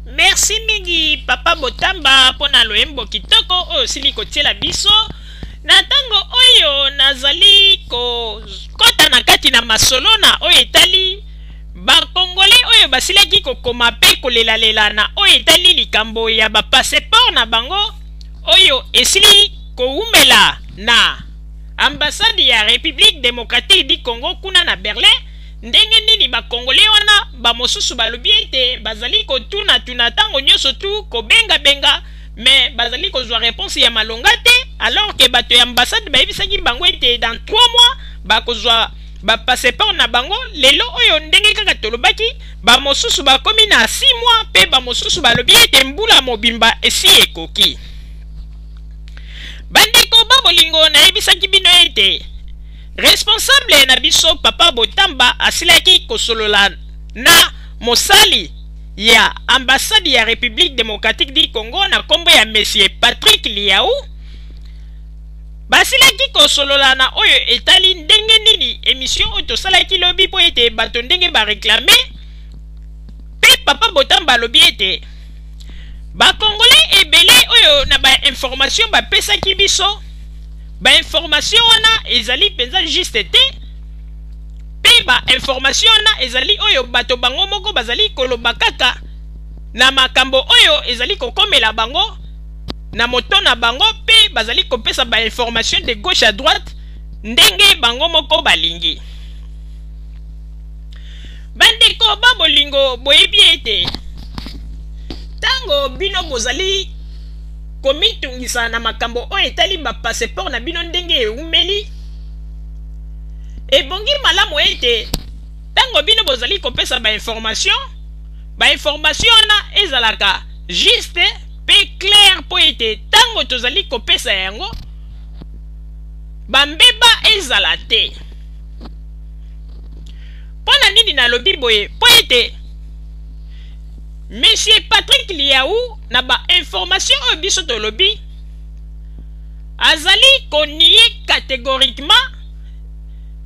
Merci mingi papa Botamba pona loembo kitoko oyo sili kotiela biso na tango oyo nazali kota na kati na masolo na oyo etali bakongole oyo basilaki kokoma pe kolelalela na oyo etali likambo ya bapaseport na bango oyo esili koumela na ambassade ya République démocratique du Congo kuna na Berlin. Ndenge nini bakongole wana bamosusu balobi ete bazali kotuna tango nyonso tu kobenga mais bazali kozwa réponse ya malonga te, alors que bato ya ambassade bayebisaki bango ete dans 3 mois bakozwa bapaseport na bango. Lelo oyo ndenge kaka tolobaki bamosusu bakomi na 6 mois pe bamosusu balobi ete mbula mobimba esi ekoki. Bandeko babolingo nayebisaki bino ete responsable na biso papa Botamba asilaki kosolola na mosali ya ambassade ya République démocratique du Congo na kombo ya monsieur Patrick Liaou. Basilaki kosolola na oyo etali ndenge nini émission oyo tosalaki lobi po ete bato ndenge bareklame pe papa Botamba lobi ete bakongole ebele oyo na ba information bapesaki biso ba information wana ezali penza juste te pe ba information wana ezali oyo bato bango moko bazali koloba kaka na makambo oyo ezali kokomela bango na moto na bango pe bazali kopesa ba information de gauche à droite ndenge bango moko balingi. Bandeko babolingo boyebi ete tango bino bozali komitungisa na makambo oyo etali ba passeport na bino ndenge eumeli ebongi malamu ete tango bino bozali kopesa ba information na ezalaka juste pe clair po ete tango tozali kopesa yango bambeba ezala te. Pona nini nalobi boye po ete monsieur Patrick Liaou na ba information oyo biso tolobi azali konie catégoriquement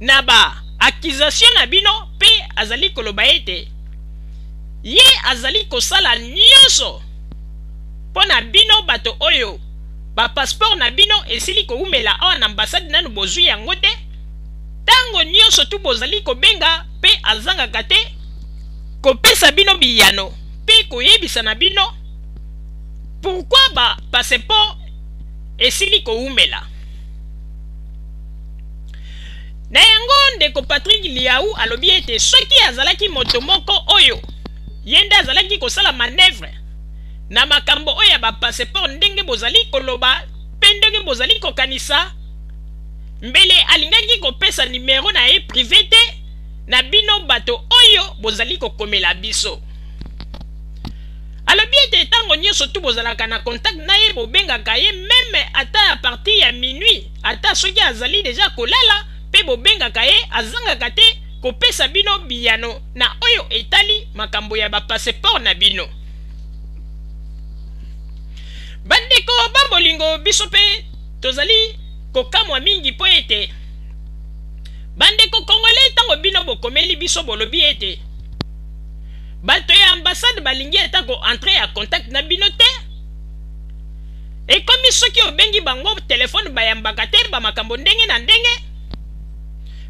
na ba accusation na bino pe azali koloba ete ye azali kosala nyonso pona bino bato oyo ba passeport na bino esili koumela awa na ambassade nanu bozwi yango te. Tango nyonso tu bozali kobenga pe azangaka te kopesa bino biyano pe koyebisa na bino pourquoi ba passeport esili koumela. Na yango ndeko Patrick Liaou alobi ete soki azalaki moto moko oyo yende azalaki kosala manœuvre na makambo oyo ba passeport ndenge bozali koloba pe ndenge bozali kokanisa mbele alingaki kopesa numero na ye privé te na bino bato oyo bozali kokomela biso. Alobi ete tango nyonso tu bozalaka na contact na ye bobengaka ye meme ata a partir ya minuit ata soki azali deja kolala pe bobengaka ye azangaka te kopesa bino biyano na oyo etali makambo ya ba passeport na bino. Bandeko babolingo biso pe tozali kokamwa mingi po ete bandeko kongole tango bino bokomeli biso bolobi ete bato ya ambassade balingi eta ko entrer ya contact na bino te ekomi soki obengi bango telefone bayambaka te ba makambo ndenge na ndenge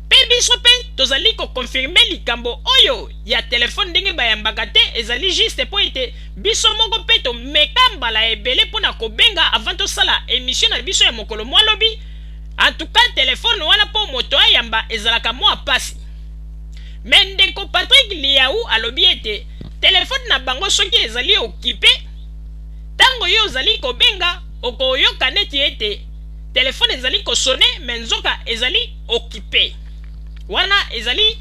pe biso pe tozali kokonfirme likambo oyo ya telefone ndenge bayambaka te ezali juste po ete biso moko pe tomeka mbala ebele mpona kobenga avant tosala émission na biso ya mokolo mwa lobi. En tout cas telefone wana po moto ayamba ezalaka mwa pasi. Mais ndeko Patrick Liaou alobi ete telefone na bango soki ezali okipe tango yo ozali kobenga okoyoka neti ete telefone ezali kosone menzoka ezali okipe. Wana ezali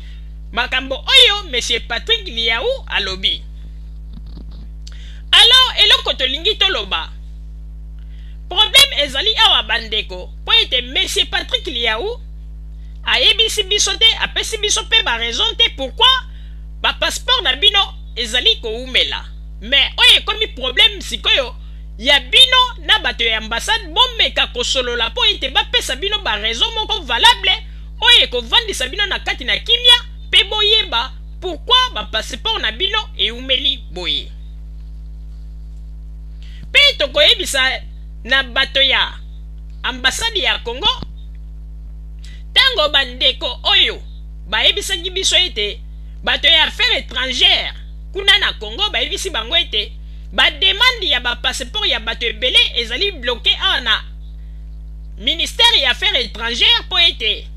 makambo oyo monsieur Patrick Liaou alobi. Alors eloko tolingi toloba problème ezali awa bandeko po ete monsieur Patrick Liaou ayebisi biso te apesi biso pe ba raison te pourquoi ba passeport na bino ezali koumela. Mais oyo ekomi problème sikoyo ya bino na bato ya ambassade bomeka kosolola po ete bapesa bino ba raison moko valable oyo ekovandisa bino na kati na kimia pe boyeba pourquoi ba passeport na bino eumeli boye. tokoyebisa na bato ya ambassade ya Congo tango bandeko oyo bayebisaki biso ete bato ya affaires étrangères kuna na Congo bayebisi bango ete bademande ya bapasseport ya bato ebele ezali bloqué awa na ministère ya affaires étrangères po ete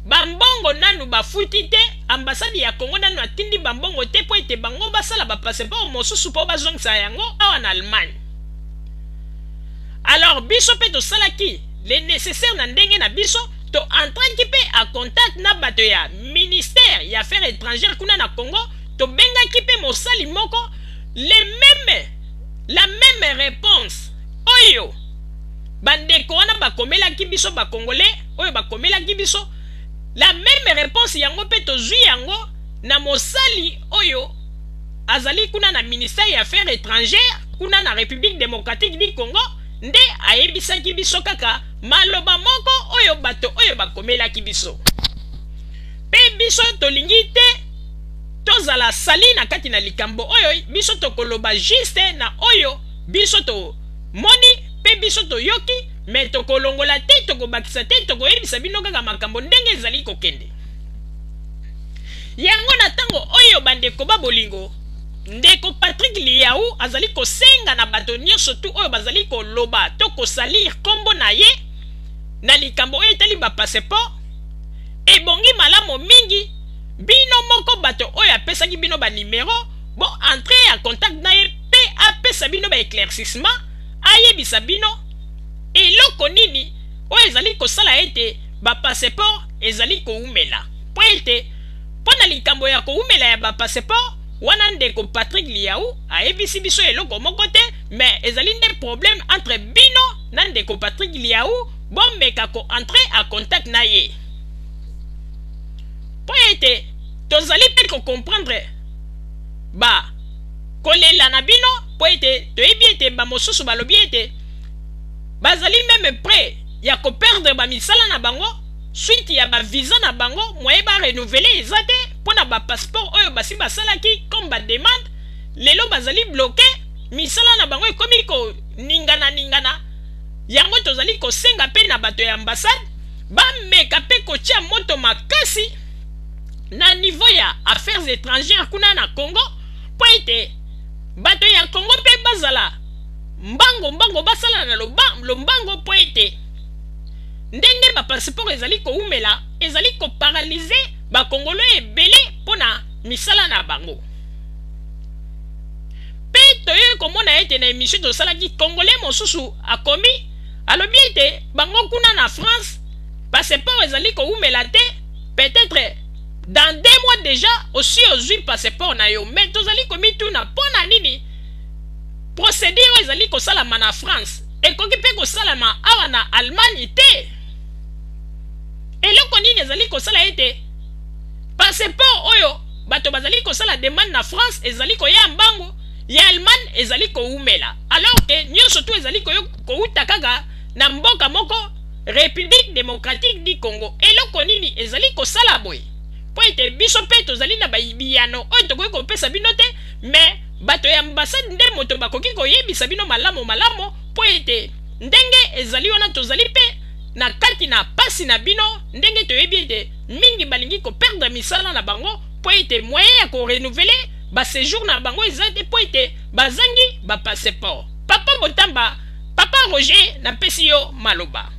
bambongo nanu bafuti te, ambassade ya Congo nanu atindi bambongo te po ete bango basala bapasseport mosusu po bazongisa yango awa na Allemagne. Alors biso pe tosalaki le nécessaire na ndenge na biso to entraki pe a contact na bato ya ministère ya affaires étrangères kuna na Congo, to bengaki pe mosali moko la même réponse oyo bandeko wana bakomelaki biso bakongolais oyo bakomelaki biso, la même réponse yango pe tozwi yango na mosali oyo azali kuna na ministère ya affaires étrangères kuna na République démocratique du Congo, nde ayebisaki biso kaka maloba moko oyo bato oyo bakomelaki biso. Pe biso tolingi te tozala sali na kati na likambo oyo, biso tokoloba juste na oyo biso to moni pe biso toyoki, me tokolongola te, tokobakisa te, tokoyebisa bino kaka makambo ndenge ezali kokende. Yango na tango oyo bandeko babolingo, ndeko Patrick Liaou azali kosenga na bato nyonso tu oyo bazali koloba to kosalir kombo na ye na likambo oyo etali ba passeport, ebongi malamu mingi bino moko bato oyo apesaki bino ba numero bo entrer en contact na ye pe apesa bino ba éclaircissement, ayebisa bino eloko nini oyo ezali kosala ete ba passeport ezali koumela po ete pona likambo ya koumela ya ba passeport wana ndeko Patrick Liaou ayebisi biso eloko moko te, mais ezali nde problème entre bino na ndeko Patrick Liaou bombeka ko entrer en contact na ye po ete tozali pe ko comprendre ba kolela na bino po ete toyebi ete ba mosusu balobi ete bazali même prêt ya ko perdre ba misala na bango suite ya ba visa na bango moye ba renouveler ezate pona ba passeport oyo basi basalaki comme ba demande lelo bazali bloqué misala na bango ekomi ko ningana yango tozali ko senga pe na bato ya ambassade ba meka pe ko tia moto makasi na niveau ya affaires étrangères kuna na Congo po ete bato ya Congo pe bazala mbango basala na lombango po ete ndenge ba passeport ezali koumela ezali ko paralyser ba Congolais ebele pona misala na bango. Pe toye komona ete na émission tosalaki Congolais mosusu akomi alobi ete bango kuna na France passeport ezali koumela te, peut-être dans 2 mois déjà aussi ozwi passeport na yo, mais tozali komi tuna pona nini procédure ezali kosalama na France ekoki pe kosalama awa na Allemagne te. Eloko nini ezali kosala ete passeport oyo bato bazali kosala demande na France ezali koya mbango ya Allemagne ezali koumela, alors que nyonso tu ezali kouta kaka na mboka moko République démocratique du Congo. Eloko nini ezali kosala boye po ete biso pe tozali na bayibiyano oyo tokoki kopesa bino te, mais bato ya ambassade nde moto bakoki koyebisa bino malamu po ete ndenge ezali wana tozali pe na kati na pasi na bino ndenge toyebi ete mingi balingi ko perdre misala na bango po ete moyen ya ko renouveler ba séjour na bango ezate po ete bazangi ba passeport. Papa Botamba, Papa Roger na pesi yo maloba.